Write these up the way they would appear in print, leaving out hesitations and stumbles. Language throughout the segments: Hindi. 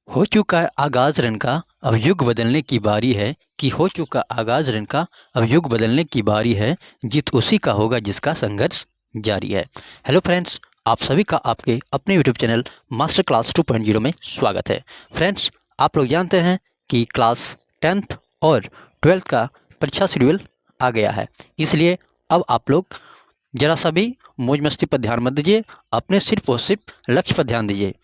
हो चुका है आगाज रन का, अब युग बदलने की बारी है। कि हो चुका आगाज रन का, अब युग बदलने की बारी है। जीत उसी का होगा जिसका संघर्ष जारी है। हेलो फ्रेंड्स, आप सभी का आपके अपने यूट्यूब चैनल मास्टर क्लास 2.0 में स्वागत है। फ्रेंड्स, आप लोग जानते हैं कि क्लास 10th और 12th का परीक्षा शेड्यूल आ गया है। इसलिए अब आप लोग जरा सा भी मौज मस्ती पर ध्यान मत दीजिए, अपने सिर्फ और सिर्फ लक्ष्य पर ध्यान दीजिए।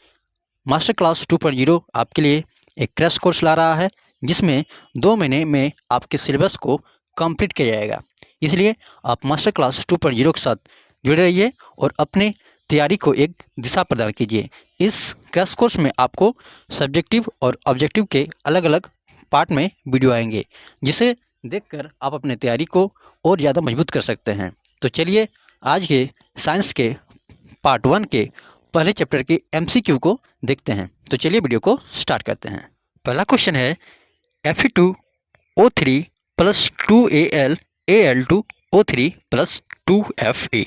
मास्टर क्लास 2.0 आपके लिए एक क्रैश कोर्स ला रहा है, जिसमें 2 महीने में आपके सिलेबस को कंप्लीट किया जाएगा। इसलिए आप मास्टर क्लास 2.0 के साथ जुड़े रहिए और अपने तैयारी को एक दिशा प्रदान कीजिए। इस क्रैश कोर्स में आपको सब्जेक्टिव और ऑब्जेक्टिव के अलग अलग पार्ट में वीडियो आएंगे, जिसे देखकर आप अपने तैयारी को और ज़्यादा मजबूत कर सकते हैं। तो चलिए आज के साइंस के पार्ट 1 के पहले चैप्टर के MCQ को देखते हैं। तो चलिए वीडियो को स्टार्ट करते हैं। पहला क्वेश्चन है Fe2O3 plus 2Al Al2O3 plus 2Fa,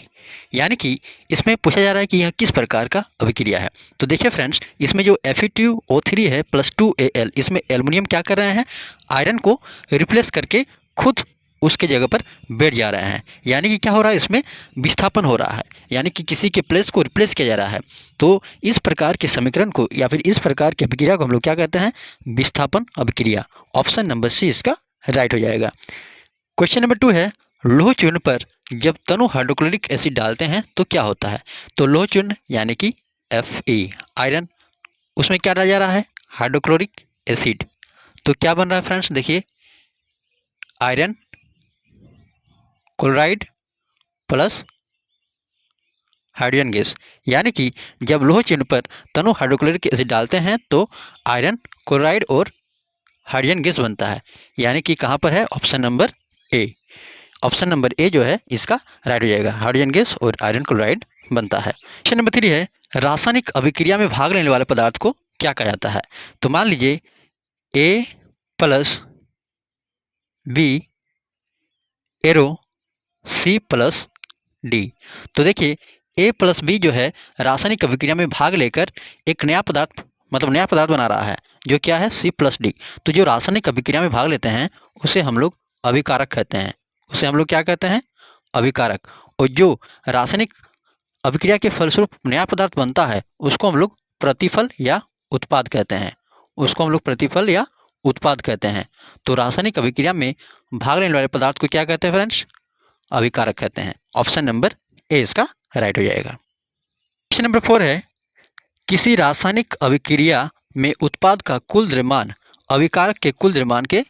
यानी कि इसमें पूछा जा रहा है कि यह किस प्रकार का अभिक्रिया है। तो देखिए फ्रेंड्स, इसमें जो Fe2O3 है प्लस 2Al, इसमें एल्युमिनियम क्या कर रहे हैं, आयरन को रिप्लेस करके खुद उसके जगह पर बैठ जा रहे हैं। यानी कि क्या हो रहा है, इसमें विस्थापन हो रहा है, यानी कि किसी के प्लेस को रिप्लेस किया जा रहा है। तो इस प्रकार के समीकरण को या फिर इस प्रकार की अभिक्रिया को हम लोग क्या कहते हैं, विस्थापन अभिक्रिया। ऑप्शन नंबर सी इसका राइट हो जाएगा। क्वेश्चन नंबर 2 है, लोह चूर्ण पर जब तनु हाइड्रोक्लोरिक एसिड डालते हैं तो क्या होता है। तो लोह चूर्ण यानी कि Fe आयरन, उसमें क्या डाला जा रहा है, हाइड्रोक्लोरिक एसिड। तो क्या बन रहा है फ्रेंड्स, देखिए iron chloride plus hydrogen gas. यानी कि जब लोह चिन्ह पर तनु हाइड्रोक्लोरिक एसिड डालते हैं तो आयरन क्लोराइड और हाइड्रोजन गैस बनता है। यानी कि कहाँ पर है, option number A. Option number A जो है इसका राइट हो जाएगा, हाइड्रोजन गैस और आयरन क्लोराइड बनता है। क्वेश्चन नंबर 3 है, रासायनिक अभिक्रिया में भाग लेने वाले पदार्थ को क्या कहा जाता है। तो मान लीजिए A plus B arrow C plus D. तो देखिए ए प्लस बी जो है रासायनिक अभिक्रिया में भाग लेकर एक नया पदार्थ मतलब नया पदार्थ बना रहा है, जो क्या है सी प्लस डी। तो जो रासायनिक अभिक्रिया में भाग लेते हैं उसे हम लोग अभिकारक कहते हैं। उसे हम लोग क्या कहते हैं, अभिकारक। और जो रासायनिक अभिक्रिया के फलस्वरूप नया पदार्थ बनता है उसको हम लोग प्रतिफल या उत्पाद कहते हैं। उसको हम लोग प्रतिफल या उत्पाद कहते हैं। तो रासायनिक अभिक्रिया में भाग लेने वाले पदार्थ को क्या कहते हैं फ्रेंड्स, अभिकारक कहते हैं। ऑप्शन नंबर ए इसका राइट हो जाएगा। क्वेश्चन नंबर 4 है, किसी रासायनिक अभिक्रिया में उत्पाद का कुल द्रव्यमान अभिकारक के कुल द्रव्यमान के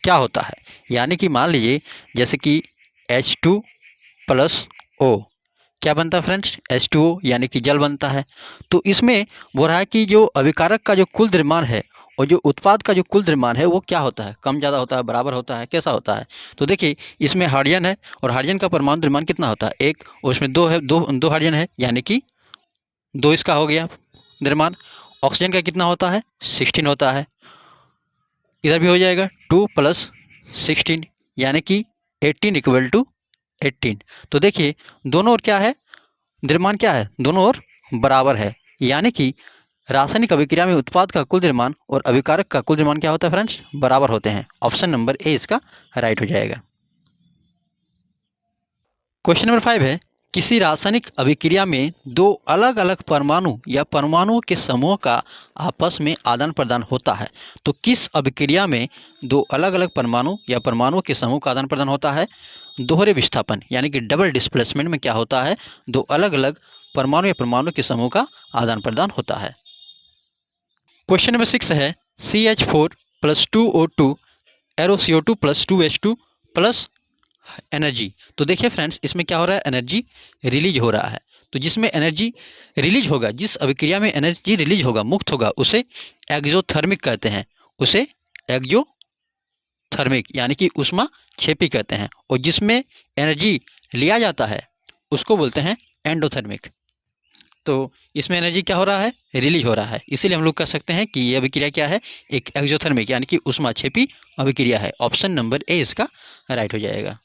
क्या होता है। यानी कि मान लीजिए जैसे कि H2 प्लस O क्या बनता है फ्रेंड्स, H2O यानी कि जल बनता है। तो इसमें बोल रहा है कि जो अभिकारक का जो कुल द्रव्यमान है और जो उत्पाद का जो कुल द्रव्यमान है वो क्या होता है, कम ज़्यादा होता है, बराबर होता है, कैसा होता है। तो देखिए इसमें हाइड्रोजन है और हाइड्रोजन का परमाणु द्रव्यमान कितना होता है, एक, और उसमें दो है, दो हाइड्रोजन है, यानी कि दो इसका हो गया द्रव्यमान। ऑक्सीजन का कितना होता है, 16 होता है। इधर भी हो जाएगा 2 प्लस 16 यानी कि 18 इक्वल टू 18। तो देखिए दोनों ओर क्या है, द्रव्यमान क्या है, दोनों ओर बराबर है। यानी कि रासायनिक अभिक्रिया में उत्पाद का कुल द्रव्यमान और अभिकारक का कुल द्रव्यमान क्या होता है फ्रेंड्स, बराबर होते हैं। ऑप्शन नंबर ए इसका राइट हो जाएगा। क्वेश्चन नंबर 5 है, किसी रासायनिक अभिक्रिया में दो अलग अलग परमाणु या परमाणुओं के समूह का आपस में आदान प्रदान होता है। तो किस अभिक्रिया में दो अलग अलग परमाणु या परमाणुओं के समूह का आदान प्रदान होता है, दोहरे विस्थापन यानी कि डबल डिस्प्लेसमेंट में क्या होता है, दो अलग अलग परमाणु या परमाणु के समूह का आदान प्रदान होता है। क्वेश्चन नंबर 6 है, CH4 plus 2O2 arrow CO2 plus 2H2 plus energy. तो देखिए फ्रेंड्स इसमें क्या हो रहा है, एनर्जी रिलीज हो रहा है। तो जिसमें एनर्जी रिलीज होगा, जिस अभिक्रिया में एनर्जी रिलीज होगा, मुक्त होगा, उसे एक्सोथर्मिक कहते हैं। उसे एक्सोथर्मिक यानी कि उष्मा क्षेपी कहते हैं। और जिसमें एनर्जी लिया जाता है उसको बोलते हैं एंडोथर्मिक। तो इसमें एनर्जी क्या हो रहा है, रिलीज हो रहा है। इसीलिए हम लोग कह सकते हैं कि ये अभिक्रिया क्या है, एक एक्सोथर्मिक यानी कि उष्मा क्षेपी अभिक्रिया है। ऑप्शन नंबर ए इसका राइट हो जाएगा।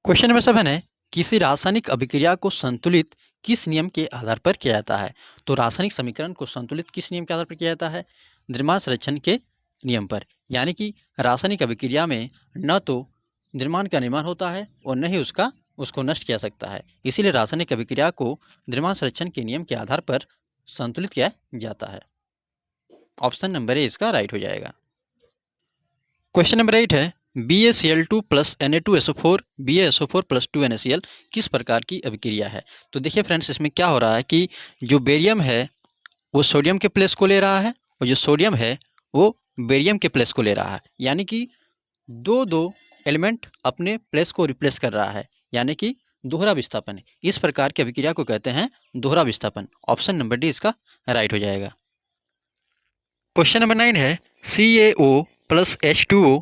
क्वेश्चन नंबर 7 है, किसी रासायनिक अभिक्रिया को संतुलित किस नियम के आधार पर किया जाता है? तो रासायनिक समीकरण को संतुलित किस नियम के आधार पर किया जाता है? द्रव्यमान संरक्षण के नियम पर। यानी कि रासायनिक अभिक्रिया में न तो द्रव्यमान का निर्माण होता है और न ही उसको नष्ट किया सकता है, इसीलिए रासायनिक अभिक्रिया को द्रव्यमान संरक्षण के नियम के आधार पर संतुलित किया जाता है। ऑप्शन नंबर ए इसका राइट हो जाएगा। क्वेश्चन नंबर 8 है BaCl2 plus Na2SO4 BaSO4 plus 2NaCl किस प्रकार की अभिक्रिया है? तो देखिए फ्रेंड्स, इसमें क्या हो रहा है कि जो बेरियम है वो सोडियम के प्लेस को ले रहा है और जो सोडियम है वो बेरियम के प्लेस को ले रहा है, यानी कि दो एलिमेंट अपने प्लेस को रिप्लेस कर रहा है, यानी कि दोहरा विस्थापन। इस प्रकार की अभिक्रिया को कहते हैं दोहरा विस्थापन। ऑप्शन नंबर डी इसका राइट हो जाएगा। क्वेश्चन नंबर 9 है CaO plus H2O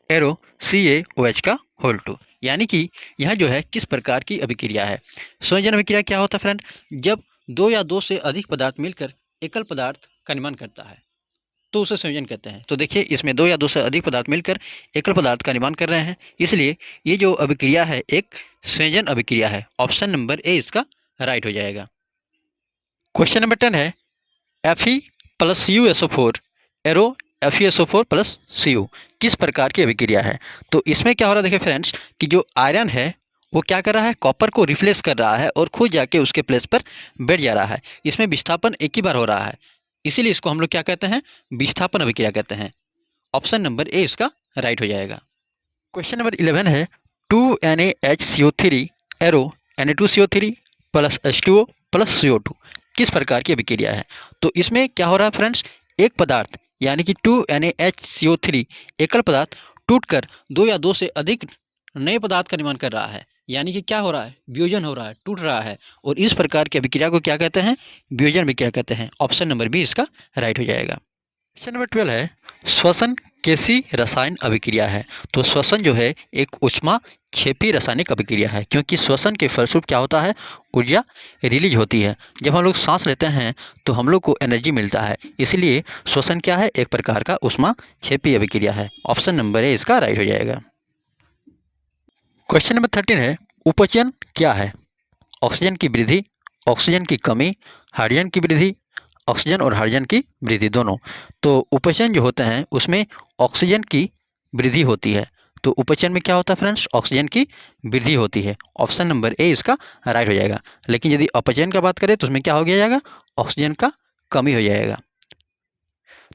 arrow CaOH का होल 2, यानी कि यह जो है किस प्रकार की अभिक्रिया है? संयोजन अभिक्रिया क्या होता है फ्रेंड? जब दो या दो से अधिक पदार्थ मिलकर एकल पदार्थ का निर्माण करता है तो उसे संयोजन कहते हैं। तो देखिए, इसमें दो या दो से अधिक पदार्थ मिलकर एकल पदार्थ का निर्माण कर रहे हैं, इसलिए ये जो अभिक्रिया है एक संयोजन अभिक्रिया है। ऑप्शन नंबर ए इसका राइट हो जाएगा। क्वेश्चन नंबर 10 है Fe plus CuSO4 arrow FeSO4 plus Cu किस प्रकार की अभिक्रिया है? तो इसमें क्या हो रहा है, देखिए फ्रेंड्स, कि जो आयरन है वो क्या कर रहा है, कॉपर को रिप्लेस कर रहा है और खुद जाके उसके प्लेस पर बैठ जा रहा है। इसमें विस्थापन एक ही बार हो रहा है, इसीलिए इसको हम लोग क्या कहते हैं, विस्थापन अभिक्रिया कहते हैं। ऑप्शन नंबर ए इसका राइट हो जाएगा। क्वेश्चन नंबर 11 है 2NaHCO3 arrow Na2CO3 plus H2O plus CO2 किस प्रकार की अभिक्रिया है? तो इसमें क्या हो रहा है फ्रेंड्स, एक पदार्थ यानी कि 2NaHCO3 एकल पदार्थ टूटकर दो या दो से अधिक नए पदार्थ का निर्माण कर रहा है, यानी कि क्या हो रहा है, वियोजन हो रहा है, टूट रहा है, और इस प्रकार की अभिक्रिया को क्या कहते हैं, वियोजन अभिक्रिया कहते हैं। ऑप्शन नंबर बी इसका राइट हो जाएगा। क्वेश्चन नंबर 12 है श्वसन कैसी रसायन अभिक्रिया है? तो श्वसन जो है एक ऊष्मा क्षेपी रासायनिक अभिक्रिया है, क्योंकि श्वसन के फलस्वरूप क्या होता है, ऊर्जा रिलीज होती है। जब हम लोग सांस लेते हैं तो हम लोग को एनर्जी मिलता है, इसलिए श्वसन क्या है, एक प्रकार का ऊष्मा क्षेपी अभिक्रिया है। ऑप्शन नंबर ए इसका राइट हो जाएगा। क्वेश्चन नंबर 13 है उपचयन क्या है? ऑक्सीजन की वृद्धि, ऑक्सीजन की कमी, हाइड्रोजन की वृद्धि, ऑक्सीजन और हाइड्रोजन की वृद्धि दोनों। तो उपचयन जो होते हैं उसमें ऑक्सीजन की वृद्धि होती है। तो उपचयन में क्या होता है फ्रेंड्स, ऑक्सीजन की वृद्धि होती है। ऑप्शन नंबर ए इसका राइट हो जाएगा। लेकिन यदि अपचयन का बात करें तो उसमें क्या हो गया जाएगा, ऑक्सीजन का कमी हो जाएगा।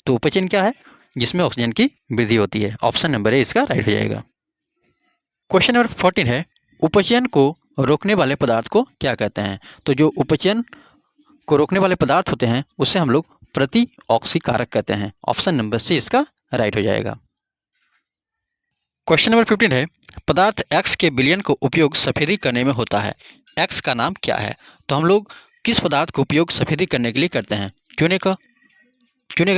तो उपचयन क्या है, जिसमें ऑक्सीजन की वृद्धि होती है। ऑप्शन नंबर ए इसका राइट हो जाएगा। क्वेश्चन नंबर 14 है उपचयन को रोकने वाले पदार्थ को क्या कहते हैं? तो जो उपचयन को रोकने वाले पदार्थ होते हैं उससे हम लोग प्रतिऑक्सीकारक कहते हैं। ऑप्शन नंबर सी इसका राइट हो जाएगा। क्वेश्चन नंबर 15 है पदार्थ X के विलयन को उपयोग सफेदी करने में होता है, X का नाम क्या है? तो हम लोग किस पदार्थ का उपयोग सफेदी करने के लिए करते हैं? चूने का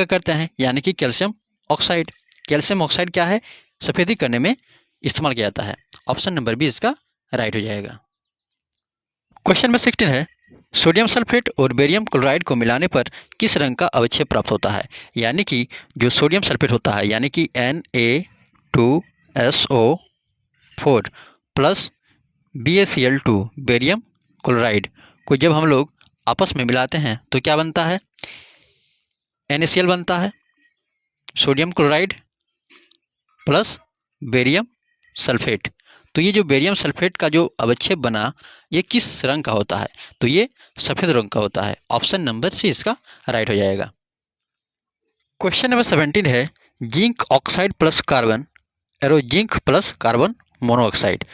करते हैं, यानी कि कैल्शियम ऑक्साइड। कैल्शियम ऑक्साइड क्या है, सफेदी करने में इस्तेमाल किया जाता है। ऑप्शन नंबर बी इसका राइट हो जाएगा। क्वेश्चन नंबर 16 है सोडियम सल्फेट और बेरियम क्लोराइड को मिलाने पर किस रंग का अवक्षेप प्राप्त होता है? यानी कि जो सोडियम सल्फेट होता है यानी कि Na2SO4 plus BaCl2 barium chloride को जब हम लोग आपस में मिलाते हैं तो क्या बनता है, NaCl बनता है, sodium chloride plus barium sulphate. तो ये जो बेरियम सल्फेट का जो अवक्षेप बना ये किस रंग का होता है? तो ये सफ़ेद रंग का होता है। ऑप्शन नंबर सी इसका राइट हो जाएगा। क्वेश्चन नंबर 17 है zinc oxide plus carbon arrow zinc plus carbon monoxide.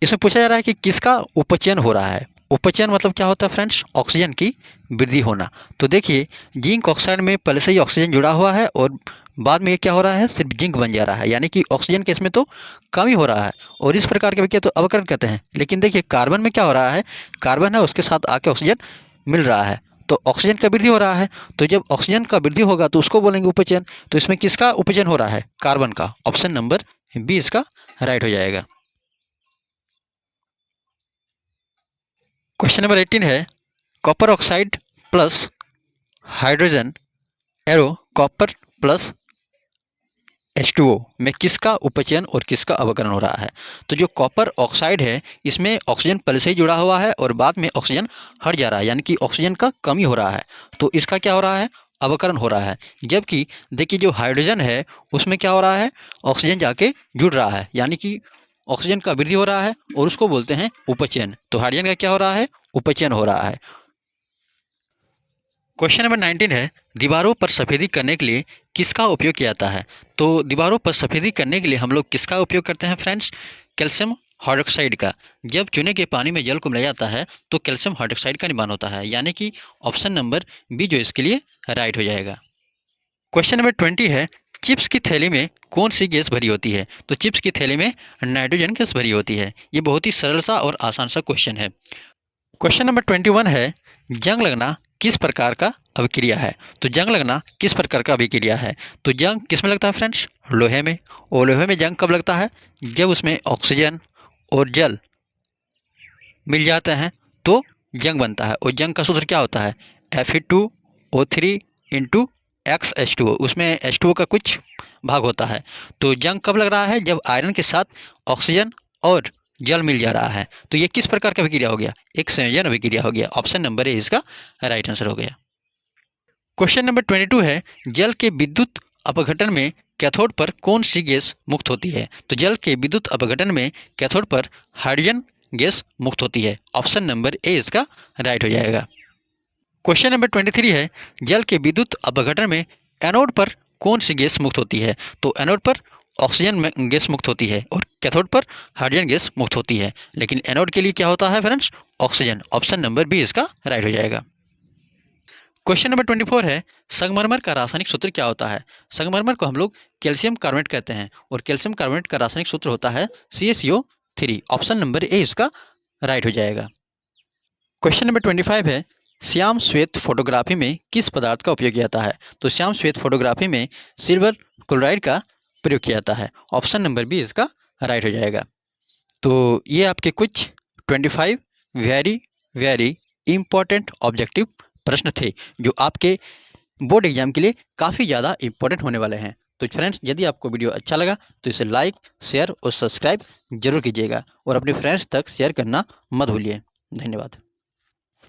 इसमें पूछा जा रहा है कि किसका उपचयन हो रहा है। उपचयन मतलब क्या होता है फ्रेंड्स, ऑक्सीजन की वृद्धि होना। तो देखिए जिंक ऑक्साइड में पहले से ही ऑक्सीजन जुड़ा हुआ है और बाद में ये क्या हो रहा है, सिर्फ जिंक बन जा रहा है, यानी कि ऑक्सीजन के इसमें तो कमी हो रहा है और इस प्रकार के विक्रिया तो अवकरण कहते हैं। लेकिन देखिए कार्बन में क्या हो रहा है, कार्बन है उसके साथ आके ऑक्सीजन मिल रहा है तो ऑक्सीजन का वृद्धि हो रहा है। तो जब ऑक्सीजन का वृद्धि होगा तो उसको बोलेंगे उपचयन। तो इसमें किसका उपचयन हो रहा है, कार्बन का। ऑप्शन नंबर बी इसका राइट हो जाएगा। क्वेश्चन नंबर 18 है copper oxide plus hydrogen arrow copper plus H2O में किसका उपचयन और किसका अवकरण हो रहा है? तो जो कॉपर ऑक्साइड है इसमें ऑक्सीजन पहले से ही जुड़ा हुआ है और बाद में ऑक्सीजन हट जा रहा है, यानी कि ऑक्सीजन का कमी हो रहा है, तो इसका क्या हो रहा है? अवकरण हो रहा है। जबकि देखिए जो हाइड्रोजन है उसमें क्या हो रहा है? ऑक्सीजन जाके जुड़ रहा है, यानी कि ऑक्सीजन का वृद्धि हो रहा है और उसको बोलते हैं उपचयन। तो हाइड्रोजन का क्या हो रहा है? उपचयन हो रहा है। क्वेश्चन नंबर 19 है, दीवारों पर सफ़ेदी करने के लिए किसका उपयोग किया जाता है? तो दीवारों पर सफ़ेदी करने के लिए हम लोग किसका उपयोग करते हैं फ्रेंड्स? कैल्शियम हाइड्रोक्साइड का। जब चूने के पानी में जल को मिलाया जाता है तो कैल्शियम हाइड्रोक्साइड का निर्माण होता है, यानी कि ऑप्शन नंबर बी जो इसके लिए राइट हो जाएगा। क्वेश्चन नंबर 20 है, चिप्स की थैली में कौन सी गैस भरी होती है? तो चिप्स की थैली में नाइट्रोजन गैस भरी होती है। ये बहुत ही सरल सा और आसान सा क्वेश्चन है। क्वेश्चन नंबर 21 है, जंग लगना किस प्रकार का अभिक्रिया है? तो जंग लगना किस प्रकार का अभिक्रिया है? तो जंग किस में लगता है फ्रेंड्स? लोहे में। और लोहे में जंग कब लगता है? जब उसमें ऑक्सीजन और जल मिल जाते हैं तो जंग बनता है। और जंग का सूत्र क्या होता है? Fe2O3 into XH2O। उसमें H2O का कुछ भाग होता है। तो जंग कब लग रहा है? जब आयरन के साथ ऑक्सीजन और जल मिल जा रहा है। तो ये किस प्रकार का अभिक्रिया हो गया? एक संयोजन अभिक्रिया हो गया। ऑप्शन नंबर ए इसका राइट आंसर हो गया। क्वेश्चन नंबर 22 है, जल के विद्युत अपघटन में कैथोड पर कौन सी गैस मुक्त होती है? तो जल के विद्युत अपघटन में कैथोड पर हाइड्रोजन गैस मुक्त होती है। ऑप्शन नंबर ए इसका राइट हो जाएगा। क्वेश्चन नंबर 23 है, जल के विद्युत अपघटन में एनोड पर कौन सी गैस मुक्त होती है? तो एनोड पर ऑक्सीजन गैस मुक्त होती है और कैथोड पर हाइड्रोजन गैस मुक्त होती है। लेकिन एनोड के लिए क्या होता है friends? Oxygen. Option number B इसका राइट हो जाएगा। क्वेश्चन नंबर 24 है, संगमरमर का रासायनिक सूत्र क्या होता है? संगमरमर को हम लोग कैल्शियम कार्बोनेट कहते हैं और कैल्शियम कार्बोनेट का रासायनिक सूत्र होता है CaCO3। ऑप्शन नंबर ए इसका राइट हो जाएगा। क्वेश्चन नंबर 25 है, श्याम श्वेत फोटोग्राफी में किस पदार्थ का उपयोग किया जाता है? तो श्याम श्वेत फोटोग्राफी में सिल्वर क्लोराइड का प्रयोग किया जाता है। ऑप्शन नंबर बी इसका राइट हो जाएगा। तो ये आपके कुछ 25 वेरी वेरी इंपॉर्टेंट ऑब्जेक्टिव प्रश्न थे जो आपके बोर्ड एग्जाम के लिए काफ़ी ज़्यादा इंपॉर्टेंट होने वाले हैं। तो फ्रेंड्स, यदि आपको वीडियो अच्छा लगा तो इसे लाइक, शेयर और सब्सक्राइब जरूर कीजिएगा और अपने फ्रेंड्स तक शेयर करना मत भूलिए। धन्यवाद।